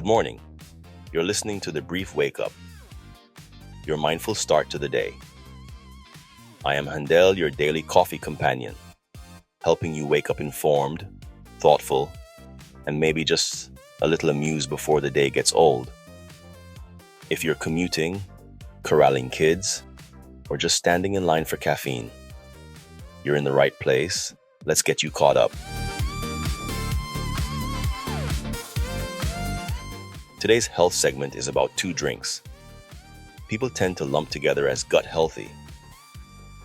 Good morning. You're listening to The Brief Wake Up, your mindful start to the day. I am Handel, your daily coffee companion, helping you wake up informed, thoughtful, and maybe just a little amused before the day gets old. If you're commuting, corralling kids, or just standing in line for caffeine, you're in the right place. Let's get you caught up. Today's health segment is about two drinks. People tend to lump together as gut healthy.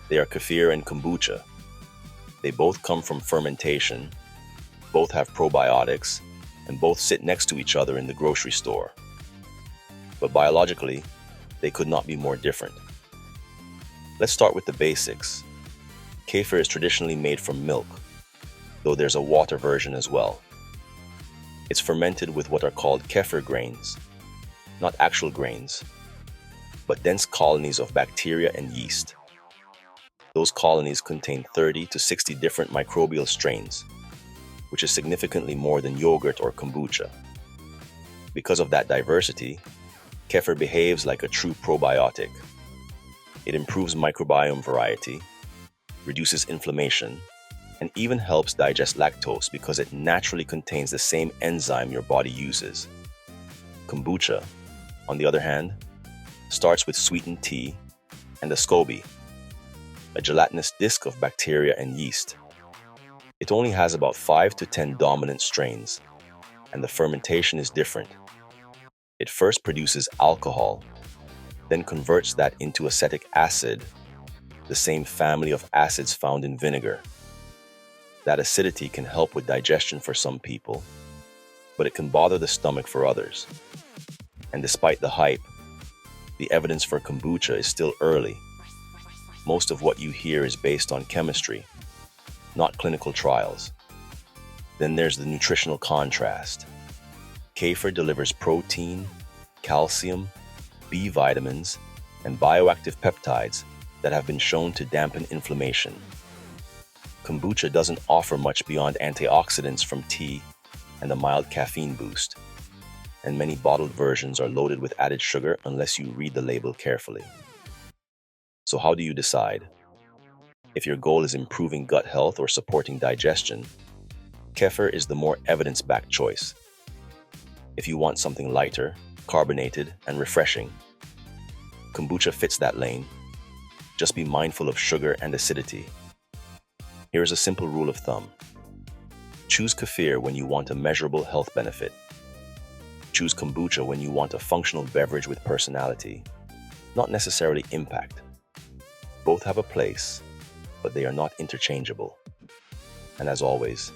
They are Kefir and Kombucha. They both come from fermentation, both have probiotics, and both sit next to each other in the grocery store. But biologically, they could not be more different. Let's start with the basics. Kefir is traditionally made from milk, though there's a water version as well. It's fermented with what are called kefir grains, not actual grains, but dense colonies of bacteria and yeast. Those colonies contain 30 to 60 different microbial strains, which is significantly more than yogurt or kombucha. Because of that diversity, kefir behaves like a true probiotic. It improves microbiome variety, reduces inflammation, and even helps digest lactose because it naturally contains the same enzyme your body uses. Kombucha, on the other hand, starts with sweetened tea and a SCOBY, a gelatinous disc of bacteria and yeast. It only has about 5 to 10 dominant strains, and the fermentation is different. It first produces alcohol, then converts that into acetic acid, the same family of acids found in vinegar. That acidity can help with digestion for some people, but it can bother the stomach for others. And despite the hype, the evidence for kombucha is still early. Most of what you hear is based on chemistry, not clinical trials. Then there's the nutritional contrast. Kefir delivers protein, calcium, B vitamins, and bioactive peptides that have been shown to dampen inflammation. Kombucha doesn't offer much beyond antioxidants from tea and a mild caffeine boost, and many bottled versions are loaded with added sugar unless you read the label carefully. So how do you decide? If your goal is improving gut health or supporting digestion, kefir is the more evidence-backed choice. If you want something lighter, carbonated, and refreshing, kombucha fits that lane. Just be mindful of sugar and acidity. Here's a simple rule of thumb. Choose kefir when you want a measurable health benefit. Choose kombucha when you want a functional beverage with personality, not necessarily impact. Both have a place, but they are not interchangeable. And as always,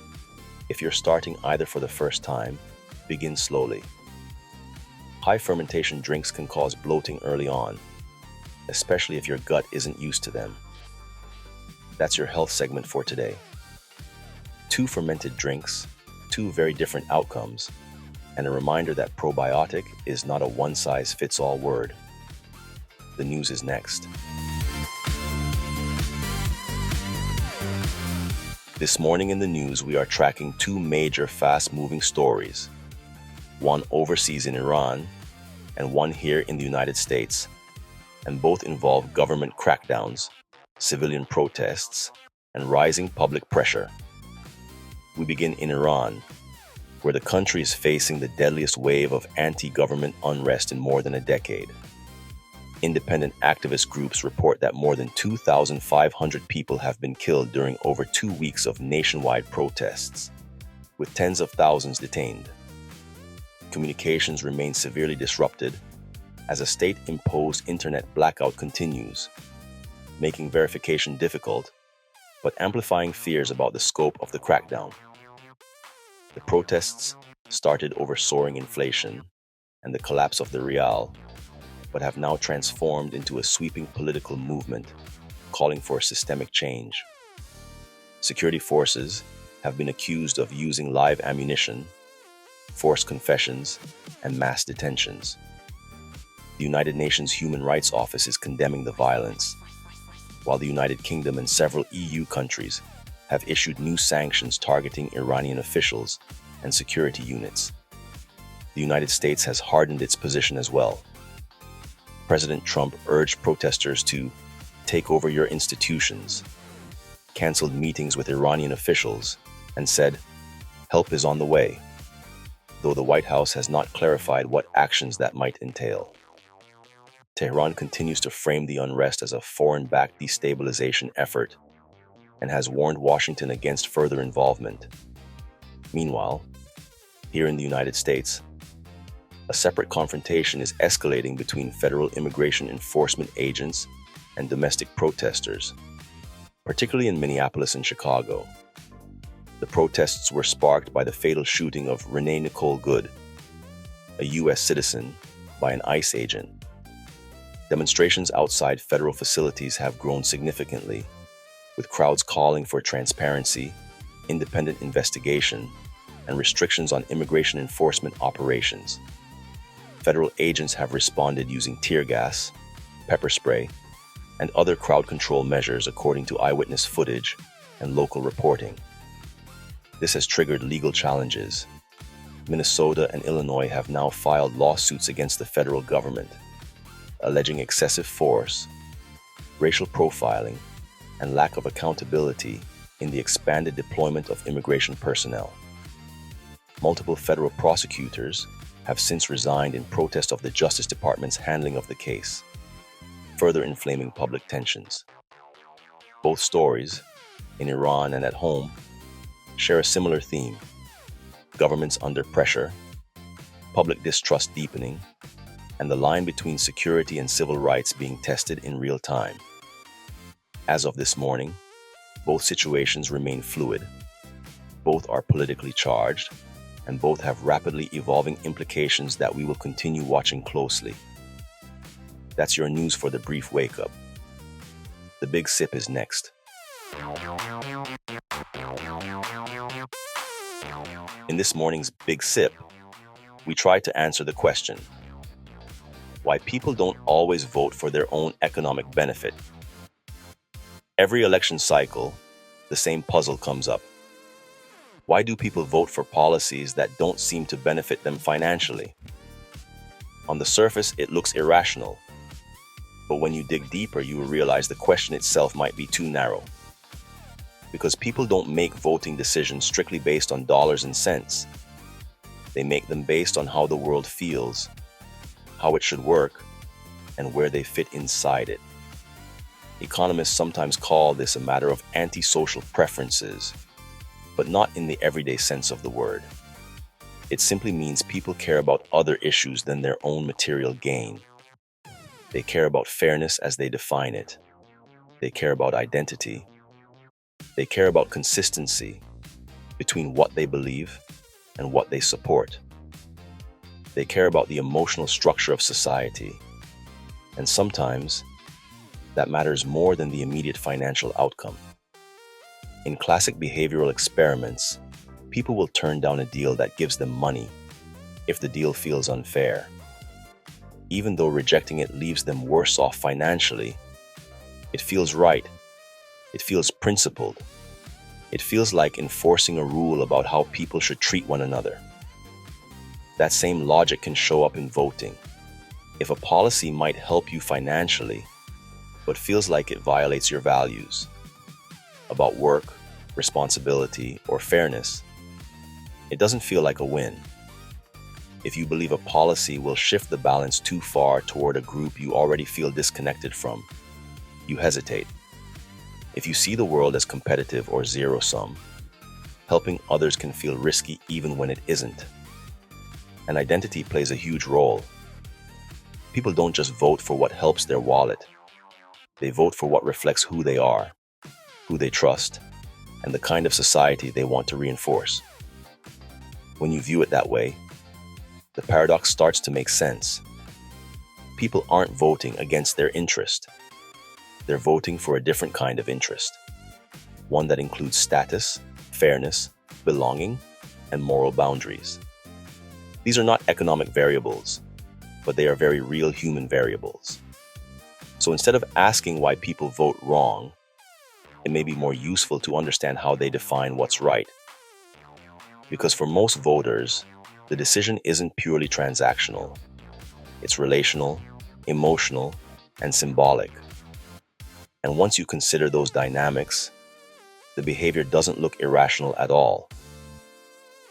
if you're starting either for the first time, begin slowly. High fermentation drinks can cause bloating early on, especially if your gut isn't used to them. That's your health segment for today. 2 fermented drinks, 2 very different outcomes, and a reminder that probiotic is not a one-size-fits-all word. The news is next. This morning in the news, we are tracking 2 major fast-moving stories. One overseas in Iran, and one here in the United States, and both involve government crackdowns, civilian protests, and rising public pressure. We begin in Iran, where the country is facing the deadliest wave of anti-government unrest in more than a decade. Independent activist groups report that more than 2,500 people have been killed during over 2 weeks of nationwide protests, with tens of thousands detained. Communications remain severely disrupted as a state-imposed internet blackout continues, making verification difficult, but amplifying fears about the scope of the crackdown. The protests started over soaring inflation and the collapse of the rial, but have now transformed into a sweeping political movement calling for systemic change. Security forces have been accused of using live ammunition, forced confessions, and mass detentions. The United Nations Human Rights Office is condemning the violence, while the United Kingdom and several EU countries have issued new sanctions targeting Iranian officials and security units. the United States has hardened its position as well. President Trump urged protesters to take over your institutions, canceled meetings with Iranian officials, and said, help is on the way, though the White House has not clarified what actions that might entail. Tehran continues to frame the unrest as a foreign-backed destabilization effort and has warned Washington against further involvement. Meanwhile, here in the United States, a separate confrontation is escalating between federal immigration enforcement agents and domestic protesters, particularly in Minneapolis and Chicago. The protests were sparked by the fatal shooting of Renee Nicole Good, a U.S. citizen, by an ICE agent. Demonstrations outside federal facilities have grown significantly, with crowds calling for transparency, independent investigation, and restrictions on immigration enforcement operations. Federal agents have responded using tear gas, pepper spray, and other crowd control measures according to eyewitness footage and local reporting. This has triggered legal challenges. Minnesota and Illinois have now filed lawsuits against the federal government, alleging excessive force, racial profiling, and lack of accountability in the expanded deployment of immigration personnel. Multiple federal prosecutors have since resigned in protest of the Justice Department's handling of the case, further inflaming public tensions. Both stories, in Iran and at home, share a similar theme: governments under pressure, public distrust deepening, and the line between security and civil rights being tested in real time. As of this morning, both situations remain fluid. Both are politically charged, and both have rapidly evolving implications that we will continue watching closely. That's your news for the brief wake-up. The Big Sip is next. In this morning's Big Sip, we try to answer the question: why people don't always vote for their own economic benefit. Every election cycle, the same puzzle comes up. Why do people vote for policies that don't seem to benefit them financially? On the surface, it looks irrational, but when you dig deeper, you will realize the question itself might be too narrow. Because people don't make voting decisions strictly based on dollars and cents. They make them based on how the world feels, how it should work, and where they fit inside it. Economists sometimes call this a matter of antisocial preferences, but not in the everyday sense of the word. It simply means people care about other issues than their own material gain. They care about fairness as they define it. They care about identity. They care about consistency between what they believe and what they support. They care about the emotional structure of society. And sometimes, that matters more than the immediate financial outcome. In classic behavioral experiments, people will turn down a deal that gives them money if the deal feels unfair. Even though rejecting it leaves them worse off financially, it feels right. It feels principled. It feels like enforcing a rule about how people should treat one another. That same logic can show up in voting. If a policy might help you financially, but feels like it violates your values about work, responsibility, or fairness, it doesn't feel like a win. If you believe a policy will shift the balance too far toward a group you already feel disconnected from, you hesitate. If you see the world as competitive or zero-sum, helping others can feel risky even when it isn't. And identity plays a huge role. People don't just vote for what helps their wallet. They vote for what reflects who they are, who they trust, and the kind of society they want to reinforce. When you view it that way, the paradox starts to make sense. People aren't voting against their interest. They're voting for a different kind of interest, one that includes status, fairness, belonging, and moral boundaries. These are not economic variables, but they are very real human variables. So instead of asking why people vote wrong, it may be more useful to understand how they define what's right. Because for most voters, The decision isn't purely transactional. It's relational, emotional, and symbolic. And once you consider those dynamics, the behavior doesn't look irrational at all.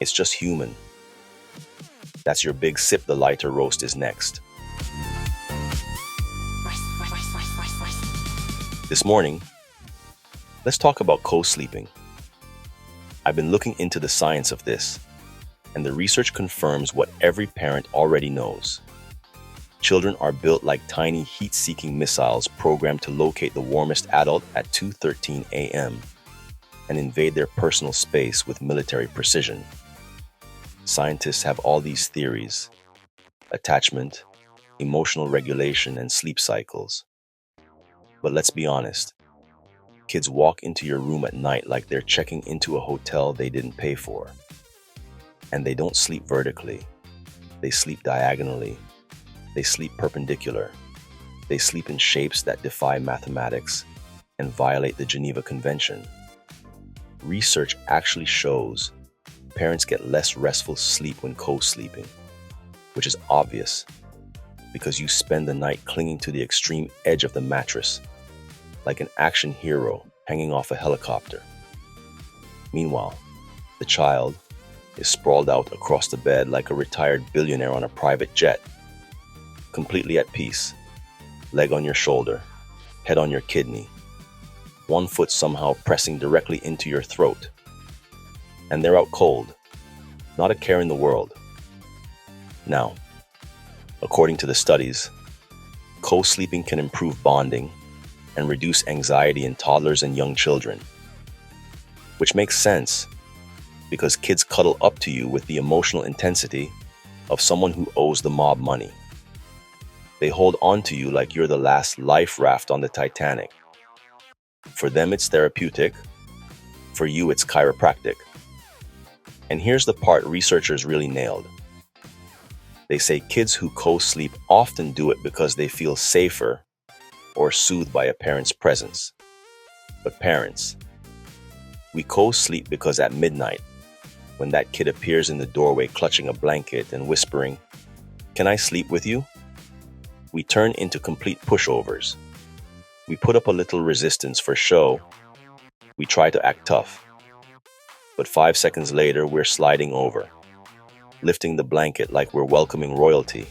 It's just human. That's your big sip. The lighter roast is next. This morning, let's talk about co-sleeping. I've been looking into the science of this, and the research confirms what every parent already knows. Children are built like tiny heat-seeking missiles programmed to locate the warmest adult at 2:13 a.m. and invade their personal space with military precision. Scientists have all these theories: attachment, emotional regulation, and sleep cycles. But let's be honest, kids walk into your room at night like they're checking into a hotel they didn't pay for. And they don't sleep vertically. They sleep diagonally. They sleep perpendicular. They sleep in shapes that defy mathematics and violate the Geneva Convention. Research actually shows parents get less restful sleep when co-sleeping, which is obvious because you spend the night clinging to the extreme edge of the mattress, like an action hero hanging off a helicopter. Meanwhile, the child is sprawled out across the bed like a retired billionaire on a private jet, completely at peace, leg on your shoulder, head on your kidney, one foot somehow pressing directly into your throat. And they're out cold, not a care in the world. Now, according to the studies, co-sleeping can improve bonding and reduce anxiety in toddlers and young children, which makes sense because kids cuddle up to you with the emotional intensity of someone who owes the mob money. They hold on to you like you're the last life raft on the Titanic. For them, it's therapeutic. For you, it's chiropractic. And here's the part researchers really nailed. They say kids who co-sleep often do it because they feel safer or soothed by a parent's presence. But parents, we co-sleep because at midnight, when that kid appears in the doorway clutching a blanket and whispering, "Can I sleep with you?" we turn into complete pushovers. We put up a little resistance for show. We try to act tough. But 5 seconds later, we're sliding over, lifting the blanket like we're welcoming royalty.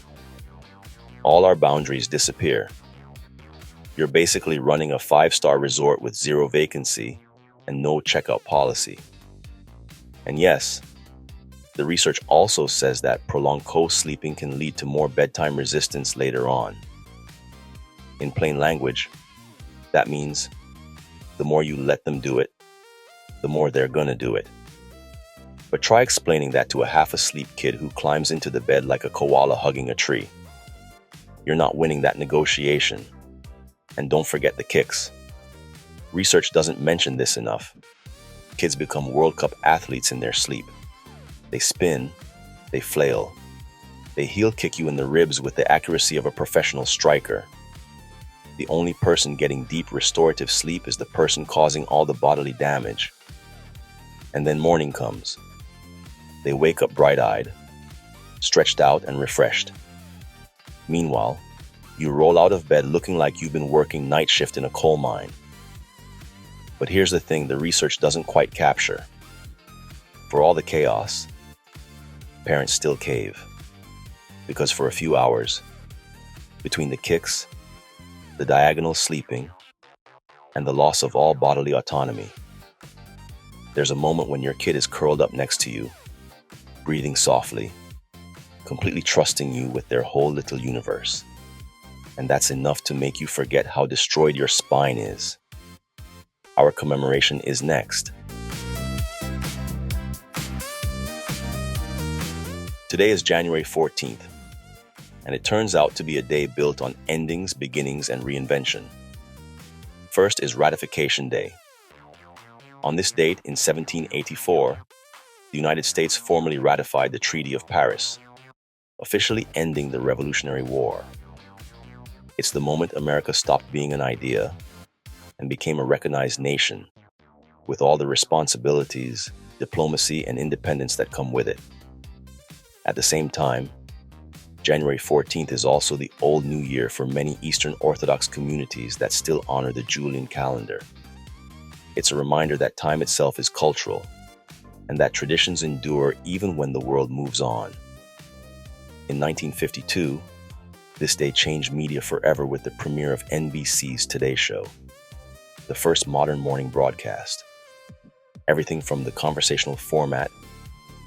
All our boundaries disappear. You're basically running a 5-star resort with 0 vacancy and no checkout policy. And yes, the research also says that prolonged co-sleeping can lead to more bedtime resistance later on. In plain language, that means the more you let them do it, the more they're gonna do it. But try explaining that to a half-asleep kid who climbs into the bed like a koala hugging a tree. You're not winning that negotiation. And don't forget the kicks. Research doesn't mention this enough. Kids become World Cup athletes in their sleep. They spin, they flail, they heel kick you in the ribs with the accuracy of a professional striker. The only person getting deep restorative sleep is the person causing all the bodily damage. And then morning comes. They wake up bright-eyed, stretched out and refreshed. Meanwhile, you roll out of bed looking like you've been working night shift in a coal mine. But here's the thing the research doesn't quite capture. For all the chaos, parents still cave. Because for a few hours, between the kicks, the diagonal sleeping, and the loss of all bodily autonomy, there's a moment when your kid is curled up next to you, breathing softly, completely trusting you with their whole little universe. And that's enough to make you forget how destroyed your spine is. Our commemoration is next. Today is January 14th, and it turns out to be a day built on endings, beginnings, and reinvention. First is Ratification Day. On this date in 1784, the United States formally ratified the Treaty of Paris, officially ending the Revolutionary War. It's the moment America stopped being an idea and became a recognized nation, with all the responsibilities, diplomacy, and independence that come with it. At the same time, January 14th is also the Old New Year for many Eastern Orthodox communities that still honor the Julian calendar. It's a reminder that time itself is cultural, and that traditions endure even when the world moves on. In 1952, this day changed media forever with the premiere of NBC's Today Show, the first modern morning broadcast. Everything from the conversational format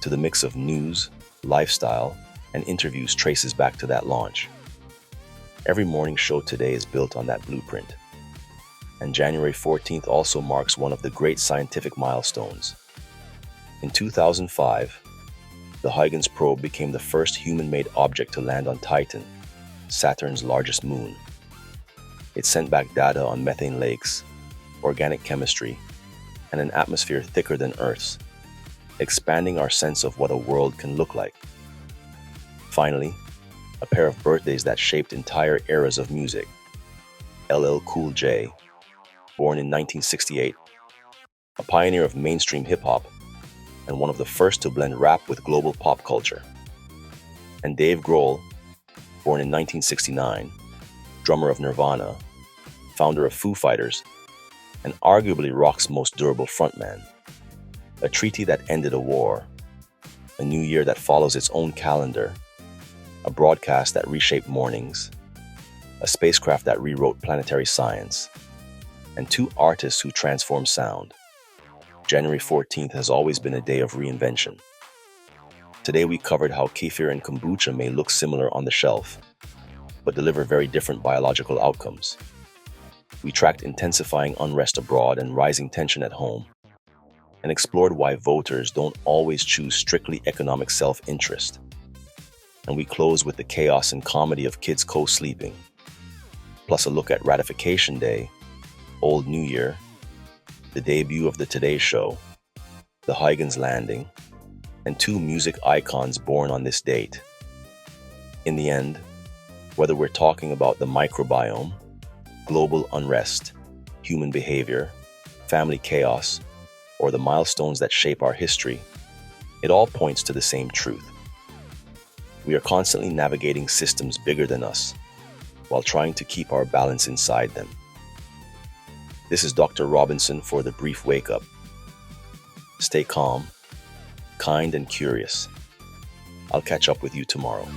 to the mix of news, lifestyle, and interviews traces back to that launch. Every morning show today is built on that blueprint. And January 14th also marks one of the great scientific milestones. In 2005, the Huygens probe became the first human-made object to land on Titan, Saturn's largest moon. It sent back data on methane lakes, organic chemistry, and an atmosphere thicker than Earth's, expanding our sense of what a world can look like. Finally, a pair of birthdays that shaped entire eras of music. LL Cool J, born in 1968, a pioneer of mainstream hip-hop and one of the first to blend rap with global pop culture. And Dave Grohl, born in 1969, drummer of Nirvana, founder of Foo Fighters, and arguably rock's most durable frontman. A treaty that ended a war, a new year that follows its own calendar, a broadcast that reshaped mornings, a spacecraft that rewrote planetary science, and two artists who transformed sound. January 14th has always been a day of reinvention. Today we covered how kefir and kombucha may look similar on the shelf, but deliver very different biological outcomes. We tracked intensifying unrest abroad and rising tension at home, and explored why voters don't always choose strictly economic self-interest. And we close with the chaos and comedy of kids co-sleeping, plus a look at Ratification Day, Old New Year, the debut of the Today Show, the Huygens landing, and two music icons born on this date. In the end, whether we're talking about the microbiome, global unrest, human behavior, family chaos, or the milestones that shape our history, it all points to the same truth. We are constantly navigating systems bigger than us, while trying to keep our balance inside them. This is Dr. Robinson for the Brief Wake Up. Stay calm, kind, and curious. I'll catch up with you tomorrow.